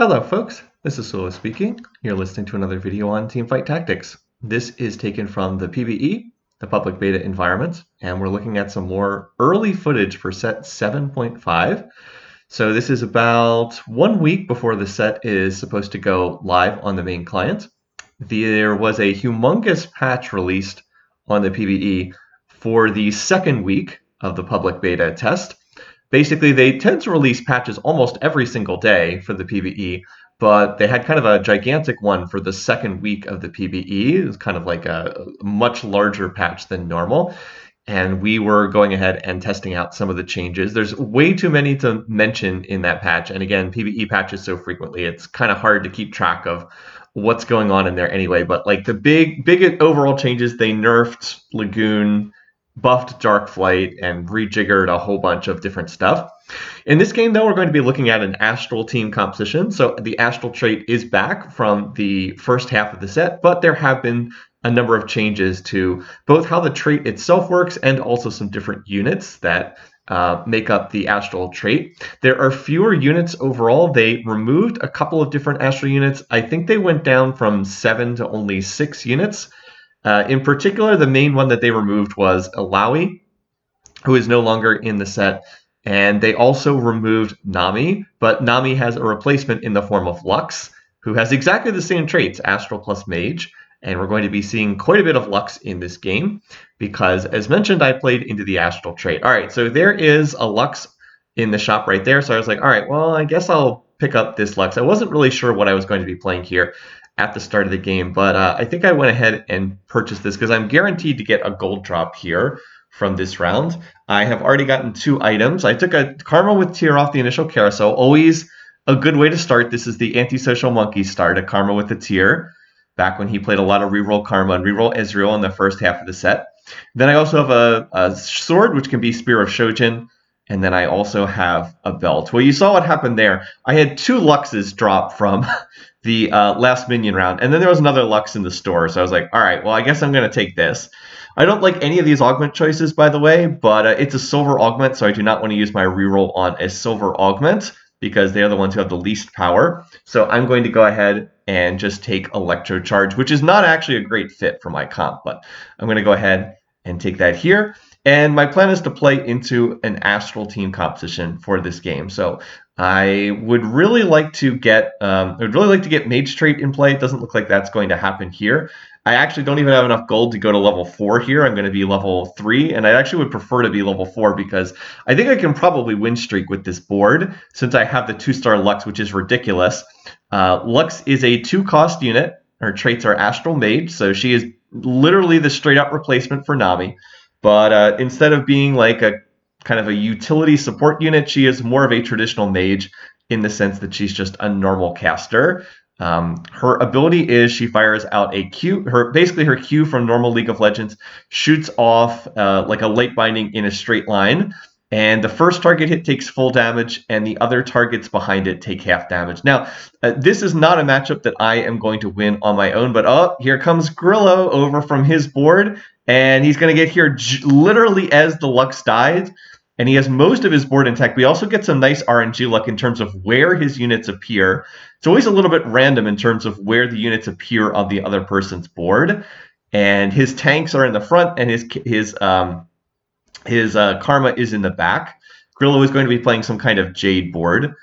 Hello folks, this is Solo speaking. You're listening to another video on Teamfight Tactics. This is taken from the PBE, the public beta environment, and we're looking at some more early footage for set 7.5. So this is about 1 week before the set is supposed to go live on the main client. There was a humongous patch released on the PBE for the second week of the public beta test. Basically, they tend to release patches almost every single day for the PBE, but they had kind of a gigantic one for the second week of the PBE. It was kind of like a much larger patch than normal. And we were going ahead and testing out some of the changes. There's way too many to mention in that patch. And again, PBE patches so frequently, it's kind of hard to keep track of what's going on in there anyway. But like the big overall changes, they nerfed Lagoon, buffed Dark Flight, and rejiggered a whole bunch of different stuff. In this game, though, we're going to be looking at an Astral team composition. So the Astral trait is back from the first half of the set, but there have been a number of changes to both how the trait itself works and also some different units that make up the Astral trait. There are fewer units overall. They removed a couple of different Astral units. I think they went down from 7 to only 6 units. In particular, the main one that they removed was Alawi, who is no longer in the set. And they also removed Nami, but Nami has a replacement in the form of Lux, who has exactly the same traits, Astral plus Mage. And we're going to be seeing quite a bit of Lux in this game because, as mentioned, I played into the Astral trait. All right, so there is a Lux in the shop right there. So I was like, all right, well, I guess I'll pick up this Lux. I wasn't really sure what I was going to be playing here at the start of the game, but I think I went ahead and purchased this because I'm guaranteed to get a gold drop here from this round. I have already gotten 2 items. I took a Karma with Tear off the initial carousel, always a good way to start. This is the Antisocial Monkey start, a Karma with a Tear, back when he played a lot of reroll Karma and reroll Ezreal in the first half of the set. Then I also have a sword, which can be Spear of Shojin, and then I also have a belt. Well, you saw what happened there. I had 2 Luxes drop from the last minion round, and then there was another Lux in the store, so I was like, all right, well, I guess I'm going to take this. I don't like any of these augment choices, by the way, but it's a silver augment, so I do not want to use my reroll on a silver augment because they are the ones who have the least power. So I'm going to go ahead and just take Electro Charge, which is not actually a great fit for my comp, but I'm going to go ahead and take that here. And my plan is to play into an Astral team composition for this game. So I would really like to get Mage trait in play. It doesn't look like that's going to happen here. I actually don't even have enough gold to go to level 4 here. I'm going to be level 3, and I actually would prefer to be level 4 because I think I can probably win streak with this board since I have the 2-star Lux, which is ridiculous. Lux is a 2-cost unit. Her traits are Astral Mage, so she is literally the straight-up replacement for Nami. But instead of being like a kind of a utility support unit, she is more of a traditional mage in the sense that she's just a normal caster. Her ability is she fires out a Q. Basically, her Q from normal League of Legends shoots off like a late binding in a straight line. And the first target hit takes full damage, and the other targets behind it take half damage. Now, this is not a matchup that I am going to win on my own, but here comes Grillo over from his board, and he's going to get here literally as the Lux dies, and he has most of his board intact. We also get some nice RNG luck in terms of where his units appear. It's always a little bit random in terms of where the units appear on the other person's board, and his tanks are in the front, and his Karma is in the back. Grillo is going to be playing some kind of Jade board.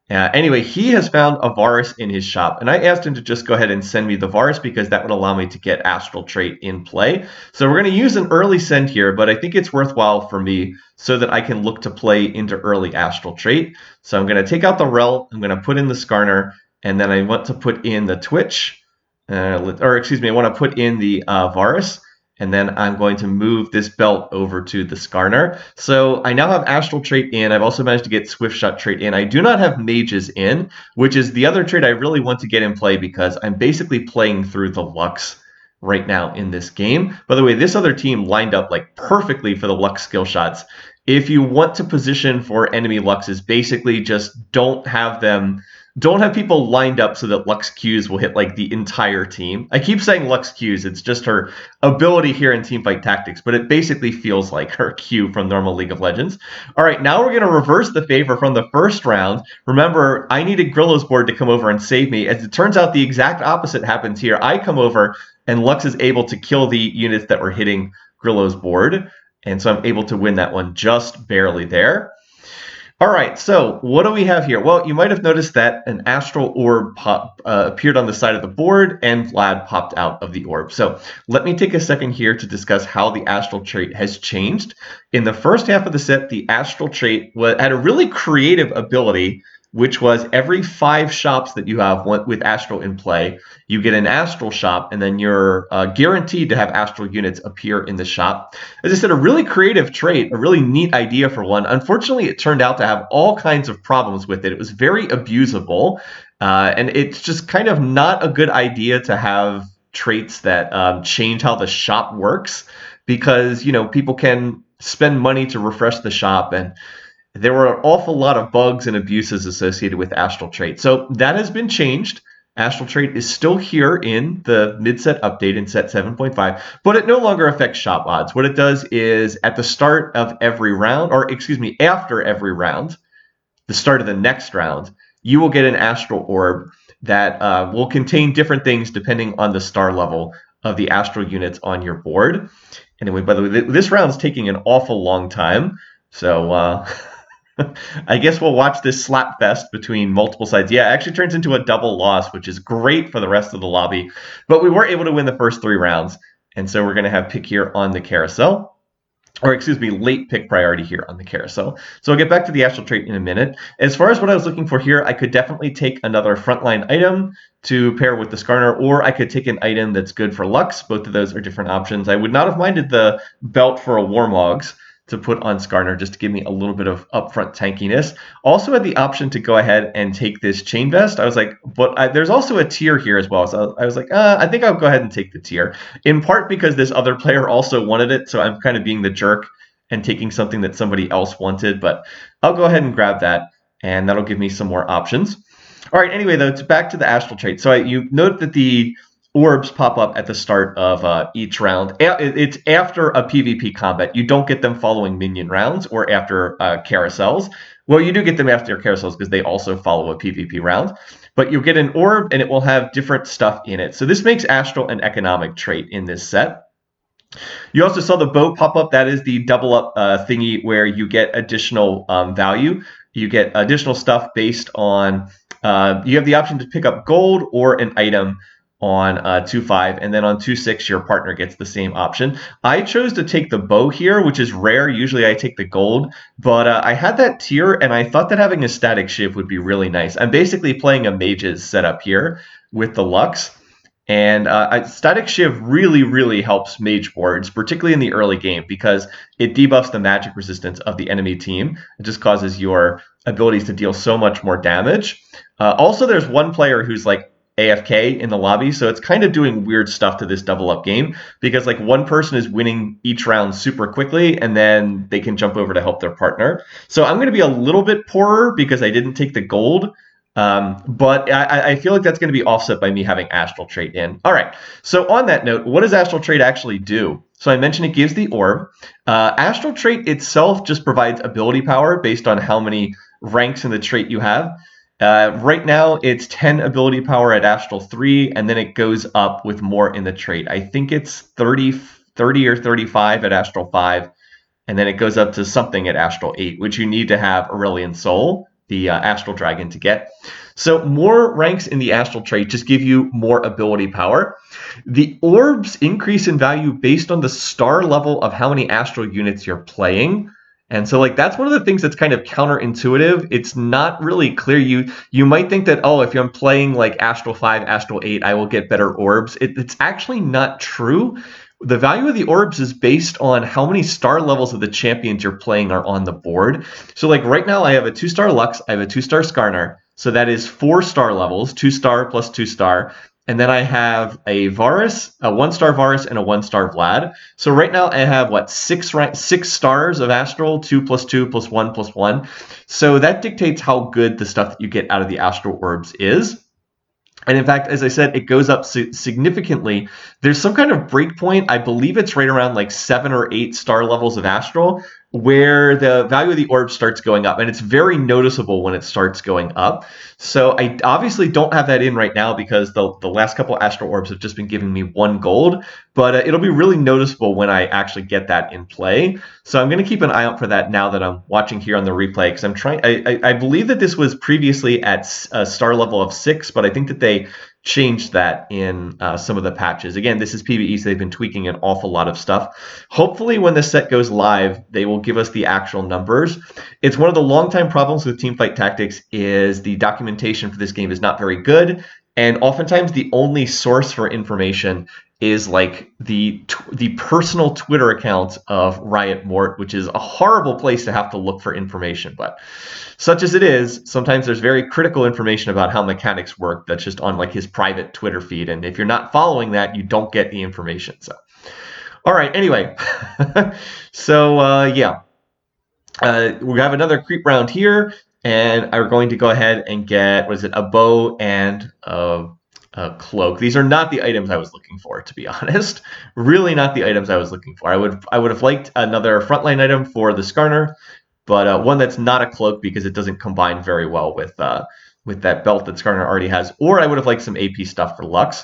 Anyway, he has found a Varus in his shop, and I asked him to just go ahead and send me the Varus because that would allow me to get Astral trait in play. So we're going to use an early send here, but I think it's worthwhile for me so that I can look to play into early Astral trait. So I'm going to take out the Rel, I'm going to put in the Skarner, and then I want to put in the Twitch, I want to put in the Varus. And then I'm going to move this belt over to the Skarner. So I now have Astral trait in. I've also managed to get Swift Shot trait in. I do not have Mages in, which is the other trait I really want to get in play because I'm basically playing through the Lux right now in this game. By the way, this other team lined up like perfectly for the Lux skill shots. If you want to position for enemy Luxes, basically just don't have them don't have people lined up so that Lux Qs will hit like the entire team. I keep saying Lux Qs, it's just her ability here in Teamfight Tactics, but it basically feels like her Q from normal League of Legends. All right, now we're going to reverse the favor from the first round. Remember, I needed Grillo's board to come over and save me. As it turns out, the exact opposite happens here. I come over, and Lux is able to kill the units that were hitting Grillo's board, and so I'm able to win that one just barely there. All right, so what do we have here? Well, you might have noticed that an Astral Orb appeared on the side of the board, and Vlad popped out of the orb. So let me take a second here to discuss how the Astral trait has changed. In the first half of the set, the Astral trait had a really creative ability, which was every 5 shops that you have with Astral in play, you get an Astral shop, and then you're guaranteed to have Astral units appear in the shop. As I said, a really creative trait, a really neat idea for one. Unfortunately, it turned out to have all kinds of problems with it. It was very abusable, and it's just kind of not a good idea to have traits that change how the shop works, because, you know, people can spend money to refresh the shop, and there were an awful lot of bugs and abuses associated with Astral Trade. So that has been changed. Astral Trade is still here in the mid-set update in set 7.5, but it no longer affects shop odds. What it does is at the start of every round, or excuse me, after every round, the start of the next round, you will get an Astral Orb that will contain different things depending on the star level of the Astral units on your board. Anyway, by the way, this round's taking an awful long time, so I guess we'll watch this slap fest between multiple sides. Yeah, it actually turns into a double loss, which is great for the rest of the lobby. But we were able to win the first 3 rounds. And so we're going to have pick here on the carousel. Or excuse me, late pick priority here on the carousel. So I'll get back to the Astral trait in a minute. As far as what I was looking for here, I could definitely take another frontline item to pair with the Skarner, or I could take an item that's good for Lux. Both of those are different options. I would not have minded the belt for a Warmogs to put on Skarner just to give me a little bit of upfront tankiness. Also had the option to go ahead and take this Chain Vest. I was like, but there's also a tier here as well. So I was like, I think I'll go ahead and take the tier. In part because this other player also wanted it, so I'm kind of being the jerk and taking something that somebody else wanted. But I'll go ahead and grab that, and that'll give me some more options. All right, anyway, though, it's back to the Astral trait. So you note that the orbs pop up at the start of each round. It's after a PvP combat. You don't get them following minion rounds or after carousels. Well, you do get them after carousels because they also follow a PvP round. But you'll get an orb, and it will have different stuff in it. So this makes Astral an economic trait in this set. You also saw the bow pop up. That is the double up thingy where you get additional value. You get additional stuff based on, you have the option to pick up gold or an item on 2.5, and then on 2.6 your partner gets the same option. I chose to take the bow here, which is rare. Usually I take the gold, but I had that tier, and I thought that having a static shiv would be really nice. I'm basically playing a mage's setup here with the Lux, and static shiv really helps mage boards, particularly in the early game, because it debuffs the magic resistance of the enemy team. It just causes your abilities to deal so much more damage. Also, there's one player who's like AFK in the lobby, so it's kind of doing weird stuff to this double up game, because like one person is winning each round super quickly, and then they can jump over to help their partner. So I'm going to be a little bit poorer because I didn't take the gold, but I feel like that's going to be offset by me having Astral Trade in. All right, so on that note, what does Astral Trade actually do? So I mentioned it gives the orb. Astral Trait itself just provides ability power based on how many ranks in the trait you have. Right now, it's 10 ability power at Astral 3, and then it goes up with more in the trait. I think it's 30 or 35 at Astral 5, and then it goes up to something at Astral 8, which you need to have Aurelian Soul, the Astral Dragon, to get. So more ranks in the Astral trait just give you more ability power. The orbs increase in value based on the star level of how many Astral units you're playing. And so like that's one of the things that's kind of counterintuitive. It's not really clear. You might think that, oh, if I'm playing like Astral 5, Astral 8, I will get better orbs. It's actually not true. The value of the orbs is based on how many star levels of the champions you're playing are on the board. So like right now I have a 2-star Lux, I have a 2-star Skarner. So that is 4 star levels, 2-star plus 2-star. and then I have a Varus, a 1-star Varus, and a 1-star Vlad. So right now I have, what, 6 stars of Astral, 2 + 2 + 1 + 1. So that dictates how good the stuff that you get out of the Astral Orbs is. And in fact, as I said, it goes up significantly. There's some kind of breakpoint. I believe it's right around like 7 or 8 star levels of Astral, where the value of the orb starts going up. And it's very noticeable when it starts going up. So I obviously don't have that in right now because the last couple Astral Orbs have just been giving me 1 gold. But it'll be really noticeable when I actually get that in play. So I'm going to keep an eye out for that now that I'm watching here on the replay, because I'm trying. I believe that this was previously at a star level of 6, but I think that they changed that in some of the patches. Again, this is PBE, so they've been tweaking an awful lot of stuff. Hopefully when this set goes live, they will give us the actual numbers. It's one of the longtime problems with Teamfight Tactics is the documentation for this game is not very good, and oftentimes the only source for information is like the personal Twitter account of Riot Mort, which is a horrible place to have to look for information. But such as it is, sometimes there's very critical information about how mechanics work that's just on like his private Twitter feed. And if you're not following that, you don't get the information. So, all right, anyway. So, yeah. We have another creep round here, and I'm going to go ahead and get, what is it, a bow and a cloak. These are not the items I was looking for, to be honest. Really not the items I was looking for. I would have liked another frontline item for the Skarner, but one that's not a cloak because it doesn't combine very well with that belt that Skarner already has. Or I would have liked some AP stuff for Lux.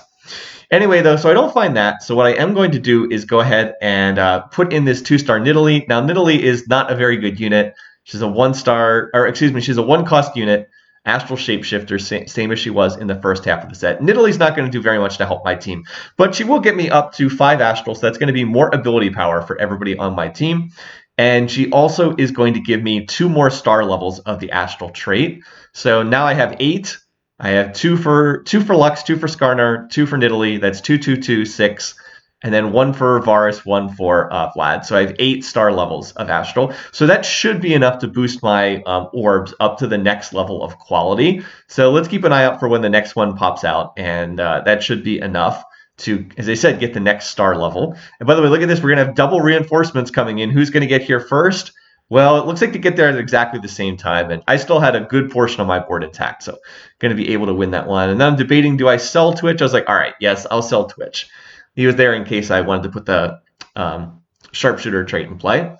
Anyway, though, so I don't find that. So what I am going to do is go ahead and put in this 2-star Nidalee. Now, Nidalee is not a very good unit. She's a 1-star, or excuse me, she's a 1-cost unit. Astral Shapeshifter, same as she was in the first half of the set. Nidalee's not going to do very much to help my team, but she will get me up to 5 Astral, so that's going to be more ability power for everybody on my team. And she also is going to give me 2 more star levels of the Astral trait. So now I have 8. I have 2 for Lux, 2 for Skarner, 2 for Nidalee. That's 2, 2, 2, 6. And then 1 for Varus, 1 for Vlad. So I have 8 star levels of Astral. So that should be enough to boost my orbs up to the next level of quality. So let's keep an eye out for when the next one pops out. And that should be enough to, as I said, get the next star level. And by the way, look at this. We're going to have double reinforcements coming in. Who's going to get here first? Well, it looks like to get there at exactly the same time. And I still had a good portion of my board intact. So going to be able to win that one. And then I'm debating, do I sell Twitch? I was like, all right, yes, I'll sell Twitch. He was there in case I wanted to put the sharpshooter trait in play. All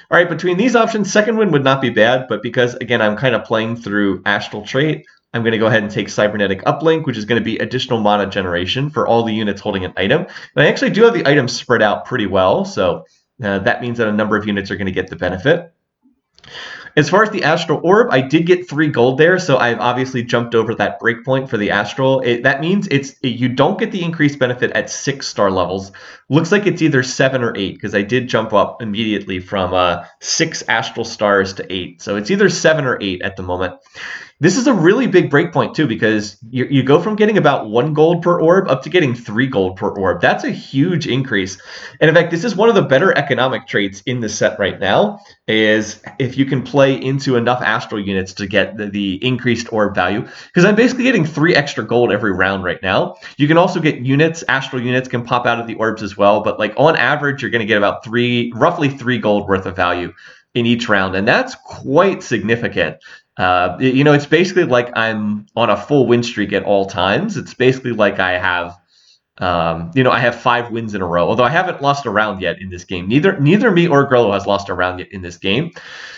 right, between these options, second win would not be bad, but because, again, I'm kind of playing through Astral Trait, I'm going to go ahead and take Cybernetic Uplink, which is going to be additional mana generation for all the units holding an item. And I actually do have the items spread out pretty well, so that means that a number of units are going to get the benefit. As far as the Astral Orb, I did get 3 gold there, so I've obviously jumped over that breakpoint for the Astral. That means you don't get the increased benefit at 6 star levels. Looks like it's either 7 or 8, because I did jump up immediately from 6 Astral stars to 8. So it's either 7 or 8 at the moment. This is a really big breakpoint, too, because you go from getting about 1 gold per orb up to getting 3 gold per orb. That's a huge increase. And in fact, this is one of the better economic traits in the set right now, is if you can play into enough Astral units to get the increased orb value. Because I'm basically getting 3 extra gold every round right now. You can also get units. Astral units can pop out of the orbs as well. But like on average, you're going to get about roughly 3 gold worth of value in each round. And that's quite significant. It's basically like I'm on a full win streak at all times. It's basically like I have, I have 5 wins in a row. Although I haven't lost a round yet in this game. Neither me or Grillo has lost a round yet in this game.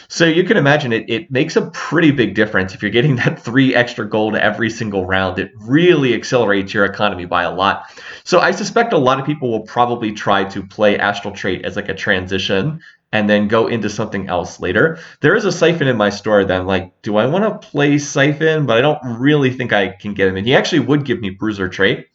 So you can imagine it makes a pretty big difference if you're getting that 3 extra gold every single round. It really accelerates your economy by a lot. So I suspect a lot of people will probably try to play Astral Trait as like a transition and then go into something else later. There is a Siphon in my store that I'm like, do I want to play Siphon? But I don't really think I can get him in. He actually would give me Bruiser trait.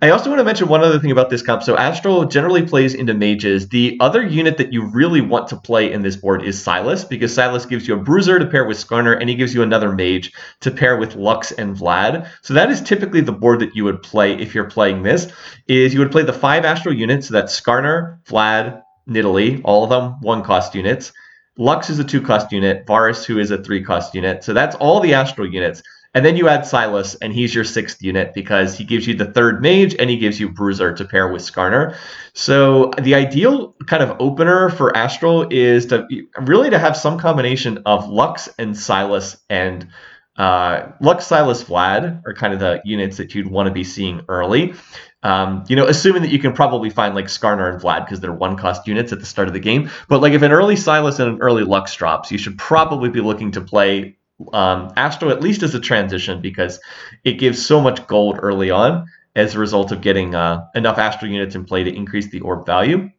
I also want to mention one other thing about this comp. So Astral generally plays into mages. The other unit that you really want to play in this board is Silas, because Silas gives you a Bruiser to pair with Skarner, and he gives you another mage to pair with Lux and Vlad. So that is typically the board that you would play if you're playing this, is you would play the 5 Astral units. So that's Skarner, Vlad, Nidalee, all of them 1-cost units. Lux is a 2-cost unit. Varus, who is a 3-cost unit. So that's all the Astral units. And then you add Silas, and he's your 6th unit because he gives you the 3rd mage and he gives you Bruiser to pair with Skarner. So the ideal kind of opener for Astral is to really to have some combination of Lux and Silas, and Lux, Silas, Vlad are kind of the units that you'd want to be seeing early. Assuming that you can probably find like Skarner and Vlad because they're 1-cost units at the start of the game. But like if an early Silas and an early Lux drops, you should probably be looking to play Astro at least as a transition because it gives so much gold early on as a result of getting enough Astro units in play to increase the orb value.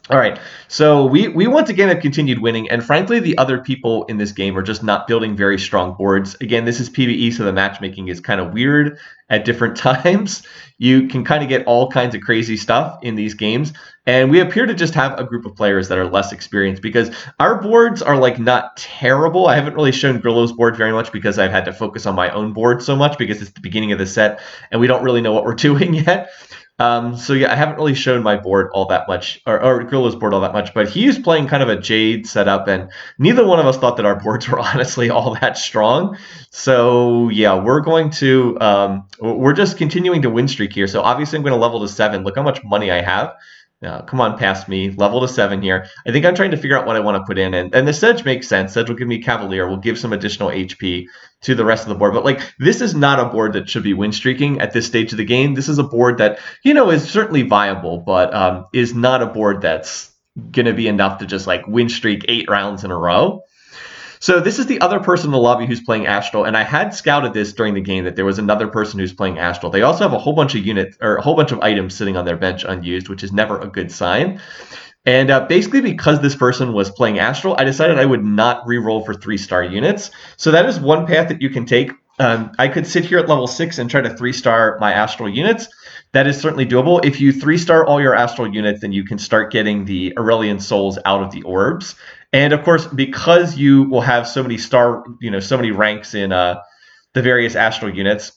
All right, so we once again have continued winning, and frankly, the other people in this game are just not building very strong boards. Again, this is PBE, so the matchmaking is kind of weird at different times. You can kind of get all kinds of crazy stuff in these games, and we appear to just have a group of players that are less experienced because our boards are like not terrible. I haven't really shown Grillo's board very much because I've had to focus on my own board so much because it's the beginning of the set, and we don't really know what we're doing yet. So yeah, I haven't really shown my board all that much, or Grillo's board all that much, but he's playing kind of a Jade setup, and neither one of us thought that our boards were honestly all that strong. So yeah, we're just continuing to win streak here. So obviously I'm going to level to 7. Look how much money I have. Come on past me, level to 7 here. I think I'm trying to figure out what I want to put in, and the Sedge makes sense. Sedge will give me Cavalier, will give some additional HP to the rest of the board. But like, this is not a board that should be win streaking at this stage of the game. This is a board that, is certainly viable, but is not a board that's going to be enough to just like win streak 8 rounds in a row. So this is the other person in the lobby who's playing Astral, and I had scouted this during the game that there was another person who's playing Astral. They also have a whole bunch of units or a whole bunch of items sitting on their bench unused, which is never a good sign. And basically because this person was playing Astral, I decided I would not reroll for 3-star units. So that is one path that you can take. I could sit here at level 6 and try to 3-star my Astral units. That is certainly doable. If you 3-star all your Astral units, then you can start getting the Aurelian Souls out of the orbs. And of course, because you will have so many so many ranks in the various Astral units,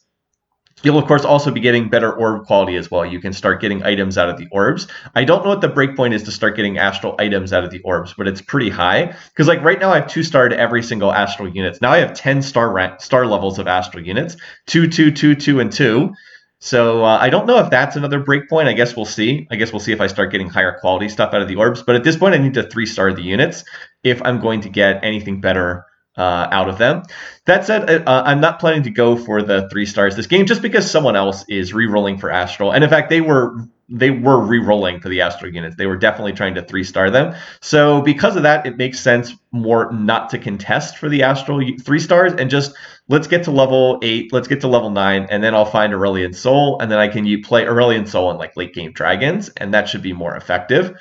you'll of course also be getting better orb quality as well. You can start getting items out of the orbs. I don't know what the breakpoint is to start getting Astral items out of the orbs, but it's pretty high. Because like right now I have 2-starred every single Astral units. Now I have 10 star levels of Astral units, 2, 2, 2, 2, and 2. So I don't know if that's another breakpoint. I guess we'll see. I guess we'll see if I start getting higher quality stuff out of the orbs. But at this point, I need to 3-star the units if I'm going to get anything better out of them. That said, I'm not planning to go for the 3 stars this game just because someone else is re-rolling for Astral. And in fact, they were re-rolling for the Astral units. They were definitely trying to 3-star them. So because of that, it makes sense more not to contest for the Astral 3 stars and just let's get to level 8, let's get to level 9, and then I'll find Aurelian Soul, and then I can play Aurelian Soul on like late game dragons, and that should be more effective.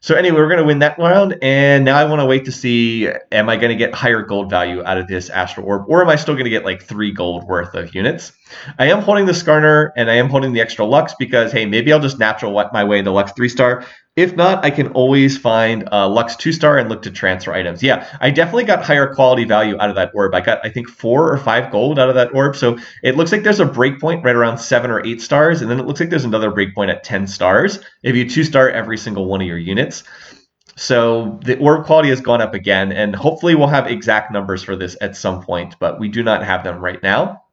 So anyway, we're going to win that round, and now I want to wait to see, am I going to get higher gold value out of this Astral Orb, or am I still going to get like 3 gold worth of units? I am holding the Skarner, and I am holding the extra Lux because, hey, maybe I'll just natural my way into Lux 3-star. If not, I can always find Lux 2-star and look to transfer items. Yeah, I definitely got higher quality value out of that orb. I got, I think, 4 or 5 gold out of that orb. So it looks like there's a breakpoint right around 7 or 8 stars, and then it looks like there's another breakpoint at 10 stars if you 2-star every single one of your units. So the orb quality has gone up again, and hopefully we'll have exact numbers for this at some point, but we do not have them right now.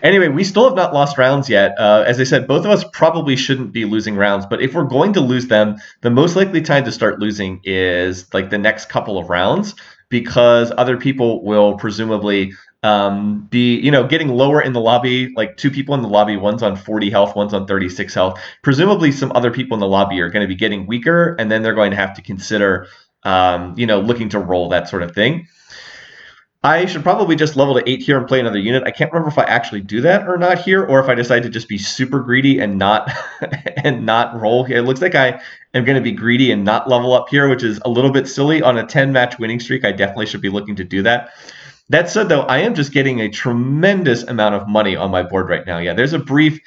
Anyway, we still have not lost rounds yet. As I said, both of us probably shouldn't be losing rounds, but if we're going to lose them, the most likely time to start losing is like the next couple of rounds because other people will presumably be, getting lower in the lobby, like 2 people in the lobby, one's on 40 health, one's on 36 health. Presumably some other people in the lobby are going to be getting weaker, and then they're going to have to consider, looking to roll, that sort of thing. I should probably just level to 8 here and play another unit. I can't remember if I actually do that or not here, or if I decide to just be super greedy and not roll here. It looks like I am going to be greedy and not level up here, which is a little bit silly. On a 10-match winning streak, I definitely should be looking to do that. That said, though, I am just getting a tremendous amount of money on my board right now. Yeah, there's a brief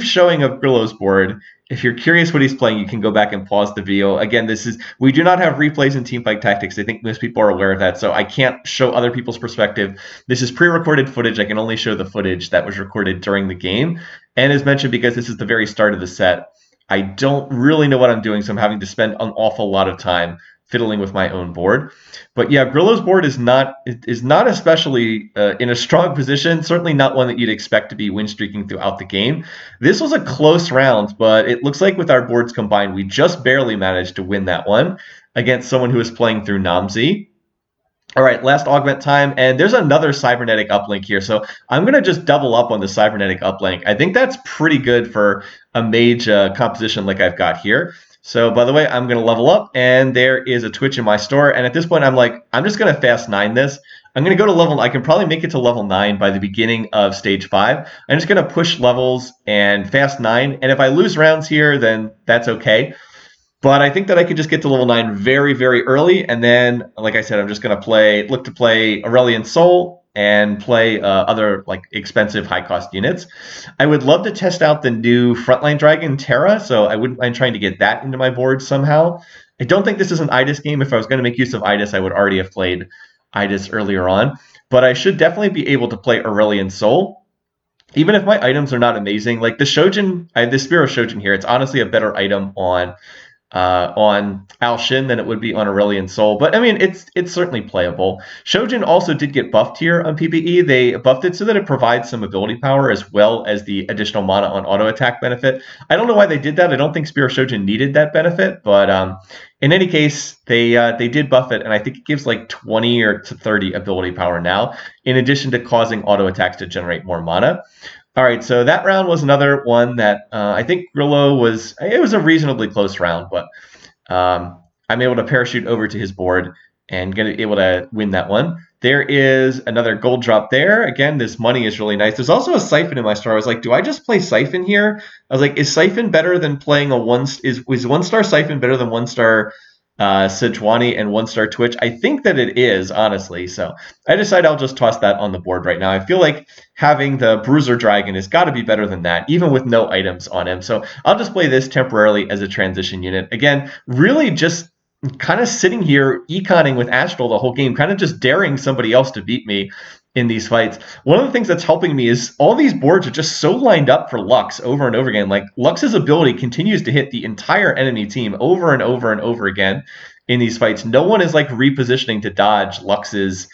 showing of Grillo's board. If you're curious what he's playing, you can go back and pause the video. Again, we do not have replays in Teamfight Tactics. I think most people are aware of that, so I can't show other people's perspective. This is pre-recorded footage. I can only show the footage that was recorded during the game. And as mentioned, because this is the very start of the set, I don't really know what I'm doing, so I'm having to spend an awful lot of time fiddling with my own board. But yeah, Grillo's board is not especially in a strong position. Certainly not one that you'd expect to be win streaking throughout the game. This was a close round, but it looks like with our boards combined, we just barely managed to win that one against someone who was playing through Namzi. All right, last augment time, and there's another cybernetic uplink here. So I'm going to just double up on the cybernetic uplink. I think that's pretty good for a mage composition like I've got here. So by the way, I'm going to level up, and there is a Twitch in my store. And at this point, I'm like, I'm just going to fast 9 this. I'm going to go to level, I can probably make it to level 9 by the beginning of stage 5. I'm just going to push levels and fast 9. And if I lose rounds here, then that's okay. But I think that I could just get to level 9 very, very early. And then, like I said, I'm just going to look to play Aurelian Soul and play other like expensive high-cost units. I would love to test out the new Frontline Dragon Terra, so I wouldn't mind trying to get that into my board somehow. I don't think this is an Idis game. If I was going to make use of Idis, I would already have played Idis earlier on. But I should definitely be able to play Aurelian Soul. Even if my items are not amazing, like the Shojin, I have the Spear of Shojin here. It's honestly a better item on Al Shin than it would be on Aurelian Soul. But I mean, it's certainly playable. Shojin also did get buffed here on PBE. They buffed it so that it provides some ability power as well as the additional mana on auto attack benefit. I don't know why they did that. I don't think Spear of Shojin needed that benefit, but in any case, they did buff it, and I think it gives like 20 or to 30 ability power now, in addition to causing auto attacks to generate more mana. All right, so that round was another one that I think Grillo was a reasonably close round, but I'm able to parachute over to his board and able to win that one. There is another gold drop there. Again, this money is really nice. There's also a Siphon in my store. I was like, do I just play Siphon here? I was like, is Siphon better than playing is 1-star Siphon better than 1-star Sejuani and 1-star Twitch? I think that it is, honestly. So I decide I'll just toss that on the board right now. I feel like having the Bruiser Dragon has got to be better than that, even with no items on him. So I'll just play this temporarily as a transition unit. Again, really just kind of sitting here econing with Astral the whole game, kind of just daring somebody else to beat me in these fights. One of the things that's helping me is all these boards are just so lined up for Lux over and over again. Like Lux's ability continues to hit the entire enemy team over and over and over again in these fights. No one is like repositioning to dodge Lux's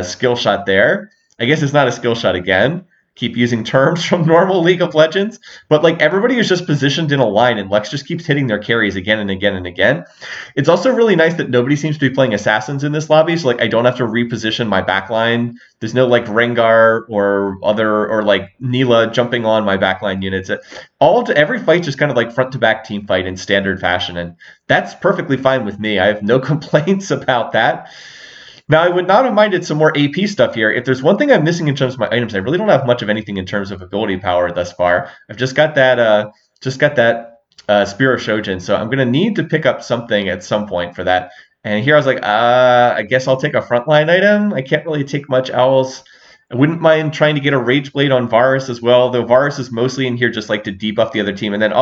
skill shot there. I guess it's not a skill shot again. Keep using terms from normal League of Legends, but like everybody is just positioned in a line and Lux just keeps hitting their carries again and again and again. It's also really nice that nobody seems to be playing assassins in this lobby, so like I don't have to reposition my backline. There's no like Rengar or like Neela jumping on my backline units. Every fight just kind of like front to back team fight in standard fashion, and that's perfectly fine with me. I have no complaints about that. Now, I would not have minded some more AP stuff here. If there's one thing I'm missing in terms of my items, I really don't have much of anything in terms of ability power thus far. I've just got that Spear of Shojin, so I'm going to need to pick up something at some point for that. And here I was like, I guess I'll take a frontline item. I can't really take much else. I wouldn't mind trying to get a Rage Blade on Varus as well, though Varus is mostly in here just like to debuff the other team. And then,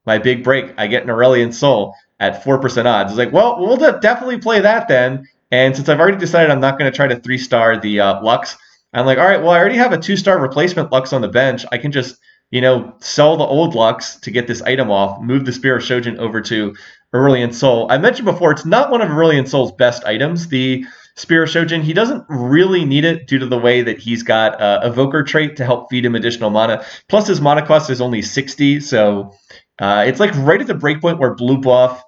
my big break, I get an Aurelian Soul at 4% odds. It's like, well, we'll definitely play that then. And since I've already decided I'm not going to try to 3-star the Lux, I'm like, all right, well, I already have a 2-star replacement Lux on the bench. I can just, sell the old Lux to get this item off, move the Spear of Shojin over to Aurelian Soul. I mentioned before, it's not one of Aurelian Soul's best items. The Spear of Shojin, he doesn't really need it due to the way that he's got Evoker trait to help feed him additional mana. Plus, his mana cost is only 60, so it's like right at the breakpoint where blue buff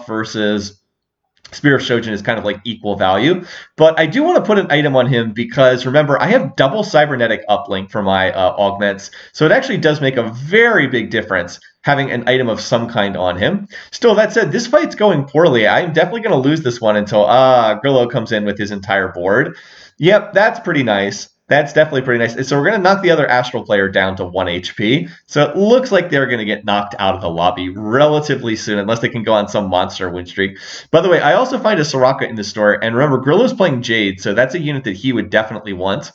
versus Spear of Shojin is kind of like equal value. But I do want to put an item on him because, remember, I have double cybernetic uplink for my augments. So it actually does make a very big difference having an item of some kind on him. Still, that said, this fight's going poorly. I'm definitely going to lose this one until Grillo comes in with his entire board. Yep, that's pretty nice. That's definitely pretty nice. So we're going to knock the other Astral player down to 1 HP. So it looks like they're going to get knocked out of the lobby relatively soon, unless they can go on some monster win streak. By the way, I also find a Soraka in the store. And remember, Grillo's playing Jade, so that's a unit that he would definitely want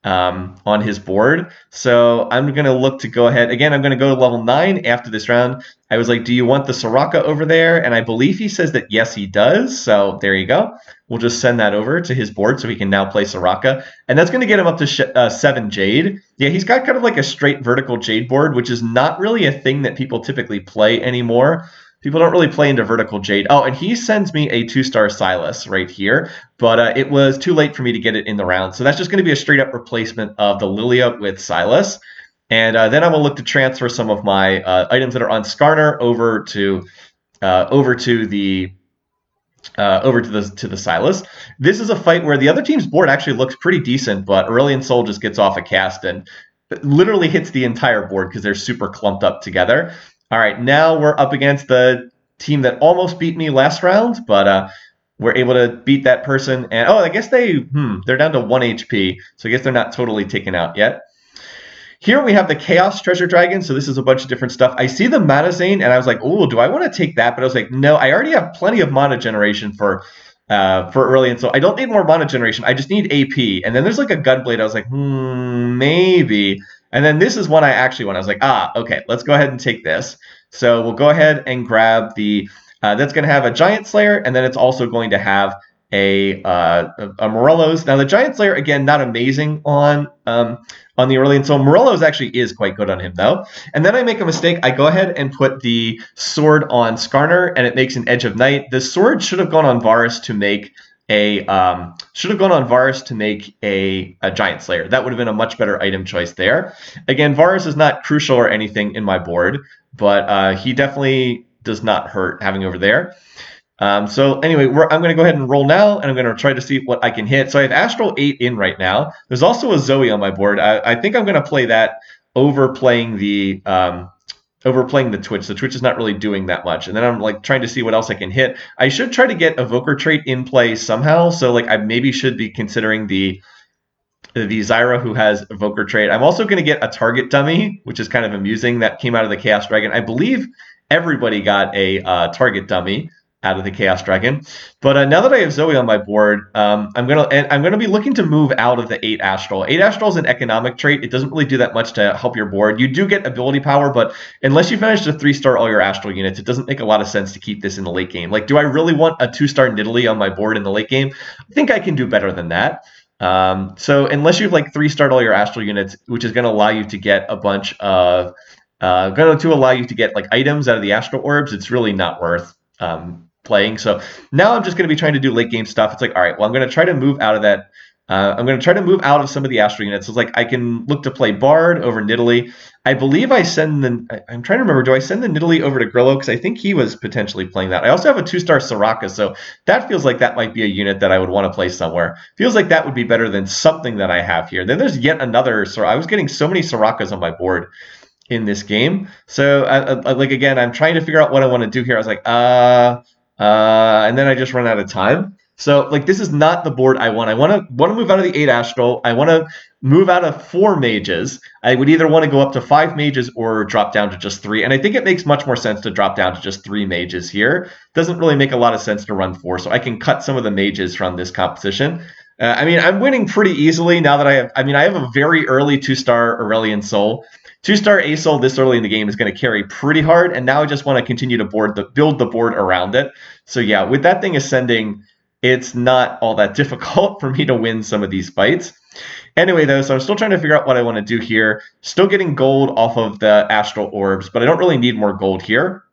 on his board. So I'm going to look to go ahead. Again, I'm going to go to level 9 after this round. I was like, do you want the Soraka over there? And I believe he says that yes, he does. So there you go. We'll just send that over to his board so he can now play Soraka. And that's going to get him up to 7 Jade. Yeah, he's got kind of like a straight vertical Jade board, which is not really a thing that people typically play anymore. People don't really play into Vertical Jade. Oh, and he sends me a 2-star Silas right here, but it was too late for me to get it in the round. So that's just going to be a straight up replacement of the Lilia with Silas. And then I will look to transfer some of my items that are on Skarner over to the Silas. This is a fight where the other team's board actually looks pretty decent, but Aurelion Sol just gets off a cast and literally hits the entire board because they're super clumped up together. All right, now we're up against the team that almost beat me last round, but we're able to beat that person. And I guess they're down to 1 HP, so I guess they're not totally taken out yet. Here we have the Chaos Treasure Dragon, so this is a bunch of different stuff. I see the Mana Zane, and I was like, oh, do I want to take that? But I was like, no, I already have plenty of mana generation for Aurelion, so I don't need more mana generation. I just need AP. And then there's like a Gunblade. I was like, maybe. And then this is one I actually want. I was like, okay, let's go ahead and take this. So we'll go ahead and grab the, that's going to have a Giant Slayer, and then it's also going to have a Morello's. Now the Giant Slayer, again, not amazing on the Aurelion Sol. Morello's actually is quite good on him though. And then I make a mistake. I go ahead and put the sword on Skarner, and it makes an Edge of Night. The sword should have gone on Varus to make a Giant Slayer. That would have been a much better item choice there. Again, Varus is not crucial or anything in my board, but he definitely does not hurt having over there. So anyway, I'm going to go ahead and roll now, and I'm going to try to see what I can hit. So I have Astral 8 in right now. There's also a Zoe on my board. I think I'm going to play that over playing the Twitch. The Twitch is not really doing that much. And then I'm like trying to see what else I can hit. I should try to get Evoker trait in play somehow. So like I maybe should be considering the Zyra who has Evoker trait. I'm also going to get a target dummy, which is kind of amusing. That came out of the Chaos Dragon. I believe everybody got a target dummy out of the Chaos Dragon. But now that I have Zoe on my board, I'm gonna be looking to move out of the 8 Astral. 8 Astral is an economic trait. It doesn't really do that much to help your board. You do get ability power, but unless you manage to 3-star all your Astral units, it doesn't make a lot of sense to keep this in the late game. Like, do I really want a 2-star Nidalee on my board in the late game? I think I can do better than that. So unless you've like 3-starred all your Astral units, which is going to allow you to get a bunch of like items out of the Astral Orbs, it's really not worth playing. So now I'm just going to be trying to do late game stuff. It's like, all right, well, I'm going to try to move out of that. I'm going to try to move out of some of the Astral units. So it's like I can look to play Bard over Nidalee. I believe I send the, I'm trying to remember, do I send the Nidalee over to Grillo? Because I think he was potentially playing that. I also have a 2-star Soraka, so that feels like that might be a unit that I would want to play somewhere. Feels like that would be better than something that I have here. Then there's yet another, I was getting so many Sorakas on my board in this game. So like, again, I'm trying to figure out what I want to do here. I was like, and then I just run out of time. So like this is not the board I want. I want to move out of the 8 Astral. I want to move out of 4 mages. I would either want to go up to 5 mages or drop down to just 3. And I think it makes much more sense to drop down to just 3 mages here. Doesn't really make a lot of sense to run 4. So I can cut some of the mages from this composition. I mean, I'm winning pretty easily now that I have a very early 2-star Aurelion Sol. 2-star A-Sol this early in the game is going to carry pretty hard, and now I just want to continue to build the board around it. So yeah, with that thing ascending, it's not all that difficult for me to win some of these fights. Anyway, though, so I'm still trying to figure out what I want to do here. Still getting gold off of the Astral Orbs, but I don't really need more gold here.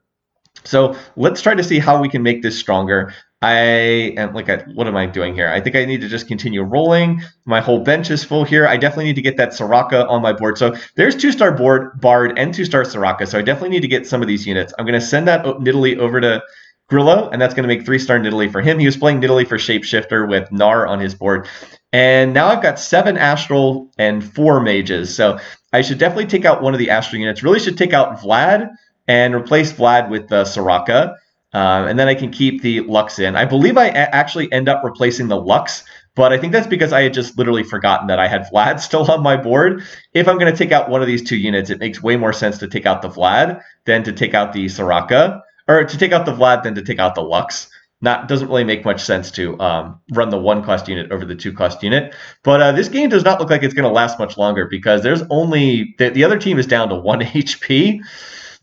So let's try to see how we can make this stronger. What am I doing here? I think I need to just continue rolling. My whole bench is full here. I definitely need to get that Soraka on my board. So there's 2-star Bard and 2-star Soraka. So I definitely need to get some of these units. I'm going to send that Nidalee over to Grillo, and that's going to make 3-star Nidalee for him. He was playing Nidalee for Shapeshifter with Gnar on his board. And now I've got 7 Astral and 4 mages. So I should definitely take out one of the Astral units. Really should take out Vlad and replace Vlad with the Soraka. And then I can keep the Lux in. I believe I actually end up replacing the Lux, but I think that's because I had just literally forgotten that I had Vlad still on my board. If I'm going to take out one of these 2 units, it makes way more sense to take out the Vlad than to take out the Soraka, or to take out the Vlad than to take out the Lux. Doesn't really make much sense to run the 1-cost unit over the 2-cost unit. But this game does not look like it's going to last much longer because there's only the other team is down to 1 HP.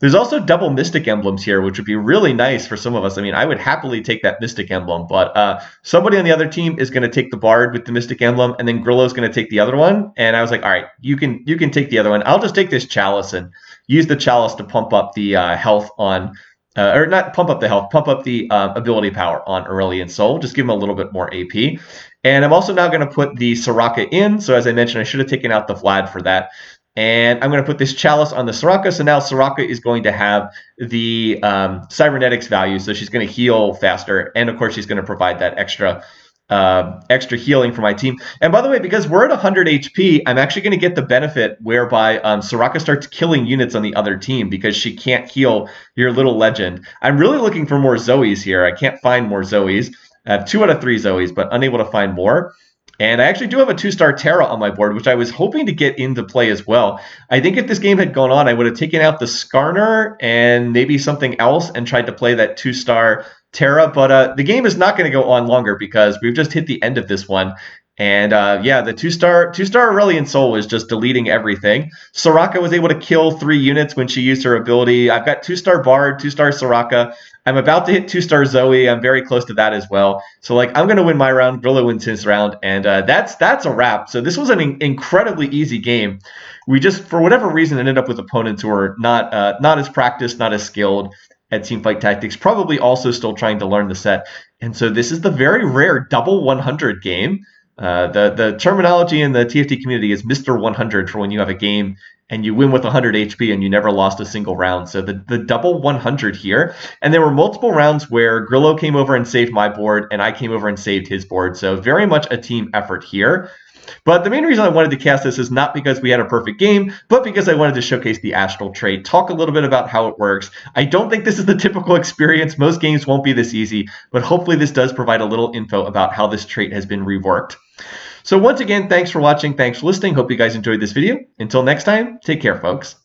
There's also double Mystic Emblems here, which would be really nice for some of us. I mean, I would happily take that Mystic Emblem, but somebody on the other team is going to take the Bard with the Mystic Emblem, and then Grillo's going to take the other one. And I was like, all right, you can take the other one. I'll just take this Chalice and use the Chalice to pump up the health on or not pump up the health, pump up the ability power on Aurelion Sol, just give him a little bit more AP. And I'm also now going to put the Soraka in. So as I mentioned, I should have taken out the Vlad for that. And I'm going to put this Chalice on the Soraka. So now Soraka is going to have the cybernetics value. So she's going to heal faster. And of course, she's going to provide that extra healing for my team. And by the way, because we're at 100 HP, I'm actually going to get the benefit whereby Soraka starts killing units on the other team because she can't heal your little legend. I'm really looking for more Zoes here. I can't find more Zoes. I have 2 out of 3 Zoes, but unable to find more. And I actually do have a 2-star Terra on my board, which I was hoping to get into play as well. I think if this game had gone on, I would have taken out the Skarner and maybe something else and tried to play that 2-star Terra. But the game is not going to go on longer because we've just hit the end of this one. And yeah, the 2-star Aurelion Sol is just deleting everything. Soraka was able to kill 3 units when she used her ability. I've got 2-star Bard, 2-star Soraka. I'm about to hit 2-star Zoe. I'm very close to that as well. So like I'm going to win my round. Grillo wins his round, and that's a wrap. So this was an incredibly easy game. We just, for whatever reason, ended up with opponents who are not as practiced, not as skilled at Teamfight Tactics, probably also still trying to learn the set. And so this is the very rare double 100 game. The terminology in the TFT community is Mr. 100 for when you have a game and you win with 100 HP and you never lost a single round. So the double 100 here. And there were multiple rounds where Grillo came over and saved my board and I came over and saved his board. So very much a team effort here. But the main reason I wanted to cast this is not because we had a perfect game, but because I wanted to showcase the Astral Trade, talk a little bit about how it works. I don't think this is the typical experience. Most games won't be this easy, but hopefully this does provide a little info about how this trait has been reworked. So once again, thanks for watching. Thanks for listening. Hope you guys enjoyed this video. Until next time, take care, folks.